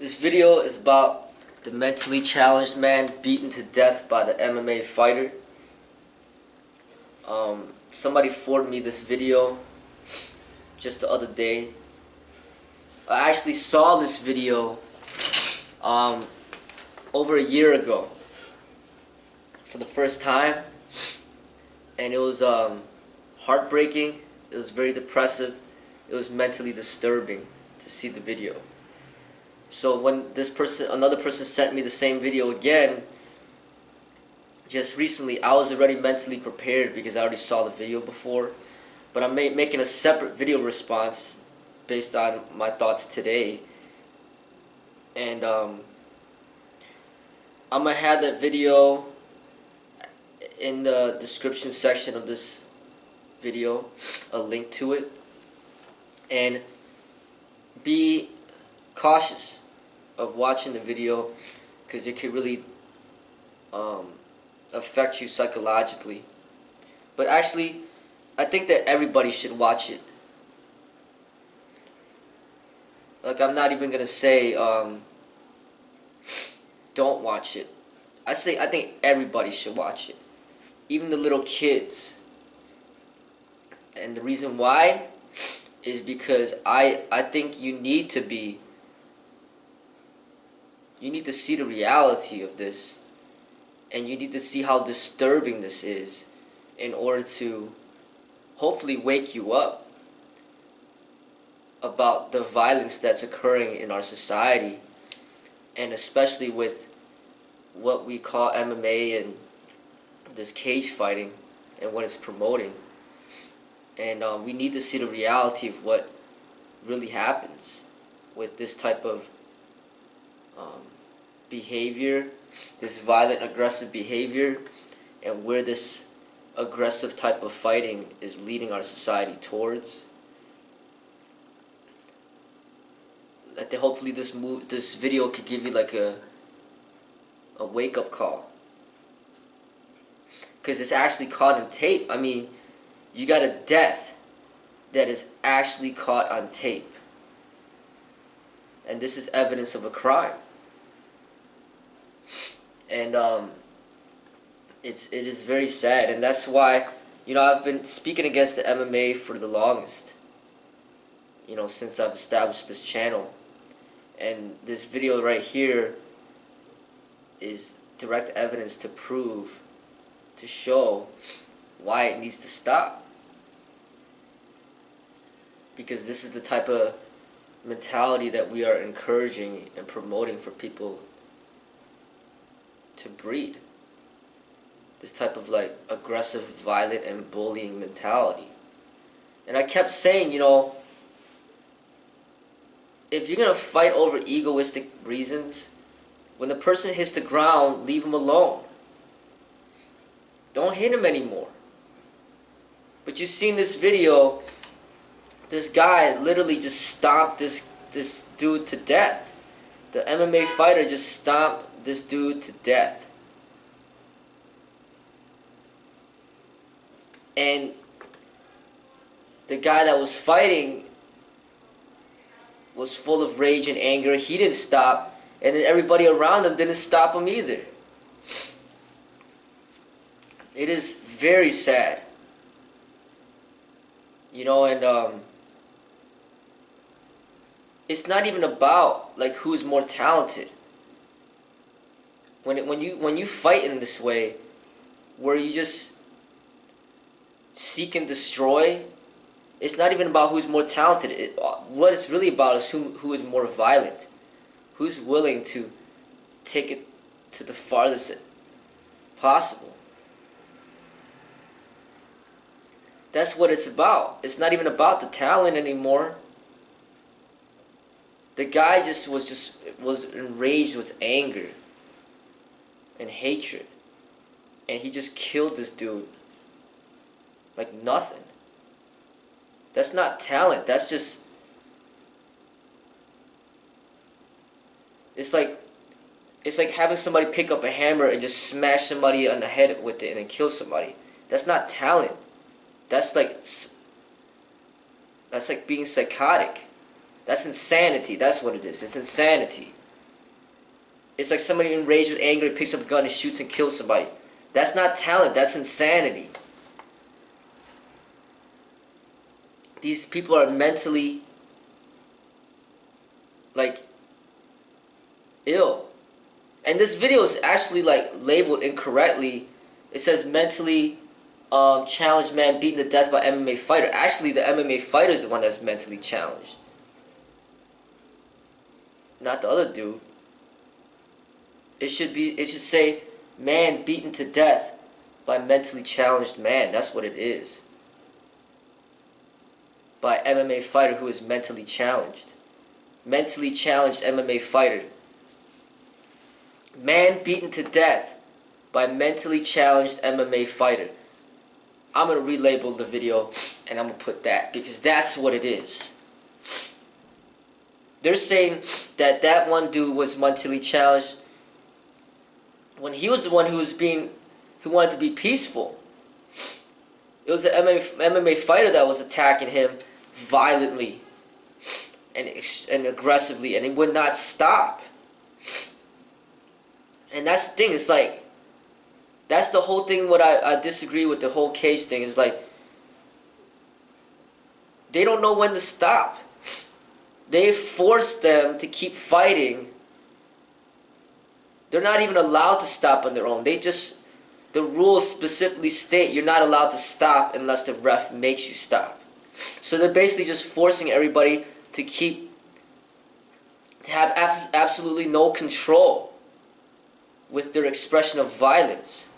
This video is about the mentally challenged man beaten to death by the MMA fighter. Somebody forwarded me this video just the other day. I actually saw this video over a year ago for the first time, and it was heartbreaking. It was very depressive. It was mentally disturbing to see the video. So when another person sent me the same video again, just recently, I was already mentally prepared because I already saw the video before. But I'm making a separate video response based on my thoughts today. And I'm going to have that video in the description section of this video, a link to it. And be cautious of watching the video because it could really affect you psychologically. But actually, I think that everybody should watch it. Like, I'm not even gonna say don't watch it. I think everybody should watch it, even the little kids. And the reason why is because I think you need to see the reality of this, and you need to see how disturbing this is in order to hopefully wake you up about the violence that's occurring in our society, and especially with what we call MMA and this cage fighting and what it's promoting. And we need to see the reality of what really happens with this type of behavior, this violent, aggressive behavior, and where this aggressive type of fighting is leading our society towards. I think hopefully this video could give you like a wake-up call, because it's actually caught on tape. I mean, you got a death that is actually caught on tape, and this is evidence of a crime. And it is very sad, and that's why, I've been speaking against the MMA for the longest, since I've established this channel. And this video right here is direct evidence to show why it needs to stop. Because this is the type of mentality that we are encouraging and promoting for people to breed. This type of like aggressive, violent, and bullying mentality. And I kept saying, if you're gonna fight over egoistic reasons, when the person hits the ground, leave him alone. Don't hit him anymore. But you see in this video, this guy literally just stomped this dude to death. The MMA fighter just stomped this dude to death. And the guy that was fighting was full of rage and anger. He didn't stop, and then everybody around him didn't stop him either. It is very sad. And it's not even about like who's more talented. When you fight in this way, where you just seek and destroy, it's not even about who's more talented. What it's really about is who is more violent, who's willing to take it to the farthest possible. That's what it's about. It's not even about the talent anymore. The guy was enraged with anger and hatred, and he just killed this dude like nothing. That's not talent. That's just, it's like having somebody pick up a hammer and just smash somebody on the head with it and then kill somebody. That's not talent. That's like being psychotic. That's insanity. That's what it is. It's insanity. It's like somebody enraged with anger picks up a gun and shoots and kills somebody. That's not talent. That's insanity. These people are mentally, like, ill. And this video is actually, like, labeled incorrectly. It says mentally challenged man beaten to death by MMA fighter. Actually, the MMA fighter is the one that's mentally challenged, not the other dude. It should say man beaten to death by mentally challenged man. That's what it is. By MMA fighter who is mentally challenged. Mentally challenged MMA fighter. Man beaten to death by mentally challenged MMA fighter. I'm going to relabel the video and I'm going to put that because that's what it is. They're saying that that one dude was mentally challenged when he was the one who wanted to be peaceful. It was the MMA fighter that was attacking him violently and aggressively, and he would not stop. And that's the thing. It's like, that's the whole thing. What I disagree with the whole cage thing is like, they don't know when to stop. They force them to keep fighting. They're not even allowed to stop on their own. The rules specifically state you're not allowed to stop unless the ref makes you stop. So they're basically just forcing everybody to have absolutely no control with their expression of violence.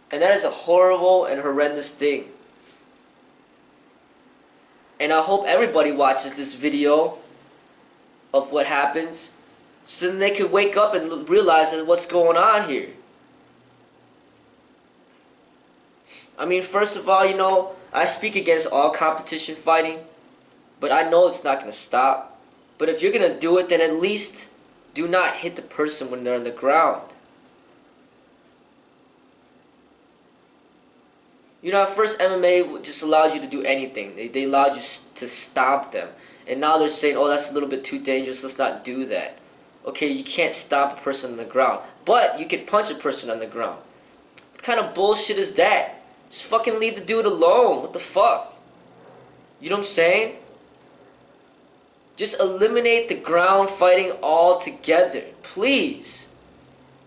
And that is a horrible and horrendous thing. And I hope everybody watches this video of what happens so then they can wake up and realize that what's going on here. I mean, first of all, you know, I speak against all competition fighting, but I know it's not going to stop. But if you're going to do it, then at least do not hit the person when they're on the ground. You know, at first MMA just allowed you to do anything. They allowed you to stomp them. And now they're saying, oh, that's a little bit too dangerous, let's not do that. Okay, you can't stomp a person on the ground, but you can punch a person on the ground. What kind of bullshit is that? Just fucking leave the dude alone. What the fuck? You know what I'm saying? Just eliminate the ground fighting altogether. Please.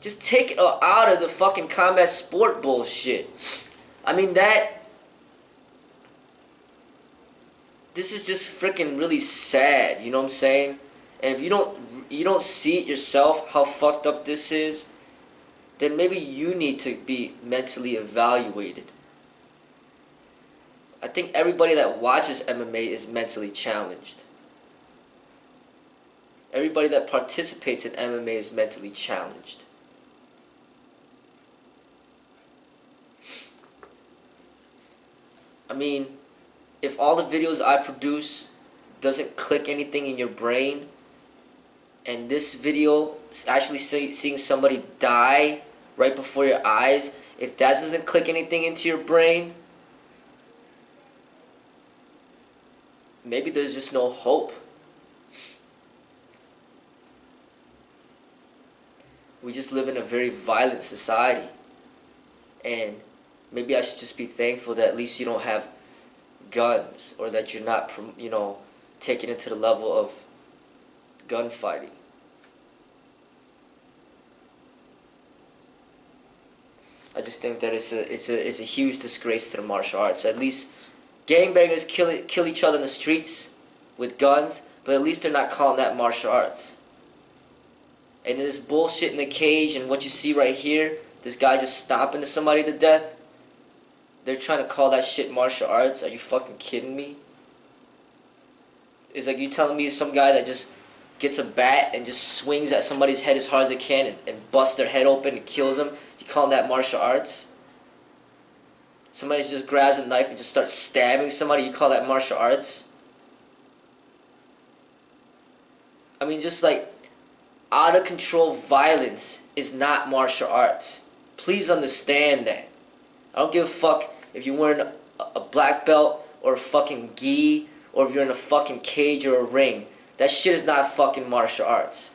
Just take it out of the fucking combat sport bullshit. I mean, this is just freaking really sad, you know what I'm saying? And if you don't see it yourself, how fucked up this is, then maybe you need to be mentally evaluated. I think everybody that watches MMA is mentally challenged. Everybody that participates in MMA is mentally challenged. I mean, if all the videos I produce doesn't click anything in your brain, and this video is actually seeing somebody die right before your eyes, if that doesn't click anything into your brain, maybe there's just no hope. We just live in a very violent society. And maybe I should just be thankful that at least you don't have guns, or that you're not, you know, taking it to the level of gunfighting. I just think that it's a huge disgrace to the martial arts. At least gangbangers kill each other in the streets with guns, but at least they're not calling that martial arts. And this bullshit in the cage and what you see right here, this guy just stomping somebody to death, they're trying to call that shit martial arts? Are you fucking kidding me? It's like you telling me some guy that just gets a bat and just swings at somebody's head as hard as they can and busts their head open and kills them, you calling that martial arts? Somebody just grabs a knife and just starts stabbing somebody, you call that martial arts? I mean, just like, out of control violence is not martial arts. Please understand that. I don't give a fuck if you're wearing a black belt or a fucking gi, or if you're in a fucking cage or a ring. That shit is not fucking martial arts.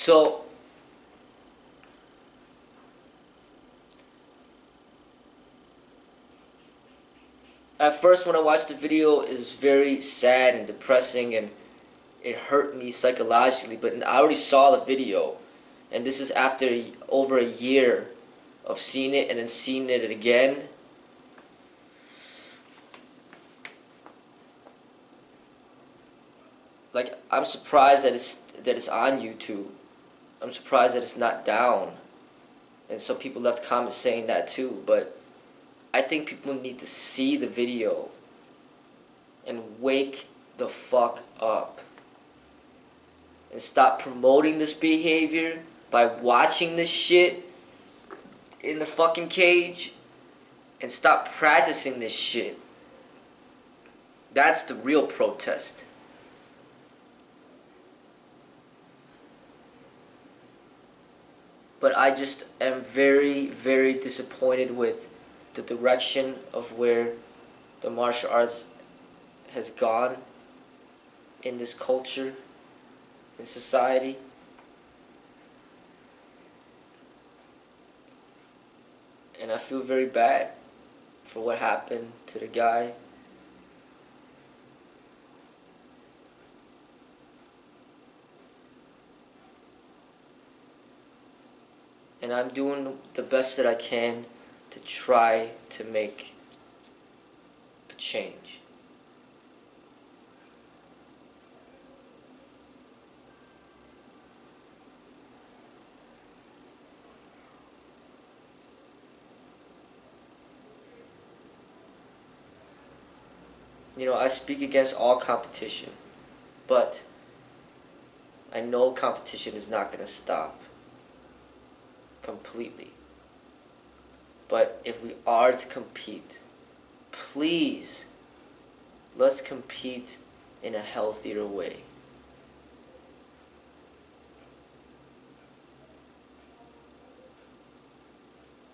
So, at first when I watched the video, it was very sad and depressing, and it hurt me psychologically, but I already saw the video, and this is after over a year of seeing it and then seeing it again. Like, I'm surprised that it's on YouTube. I'm surprised that it's not down. And some people left comments saying that too, but I think people need to see the video and wake the fuck up. And stop promoting this behavior by watching this shit in the fucking cage, and stop practicing this shit. That's the real protest. But I just am very, very disappointed with the direction of where the martial arts has gone in this culture, in society. And I feel very bad for what happened to the guy. And I'm doing the best that I can to try to make a change. You know, I speak against all competition, but I know competition is not going to stop completely. But if we are to compete, please, let's compete in a healthier way.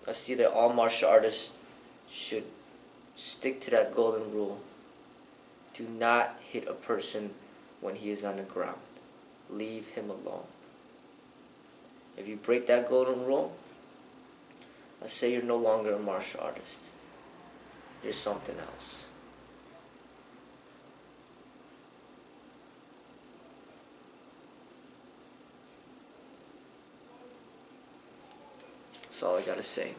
I see that all martial artists should stick to that golden rule. Do not hit a person when he is on the ground. Leave him alone. If you break that golden rule, I say you're no longer a martial artist. You're something else. That's all I gotta say.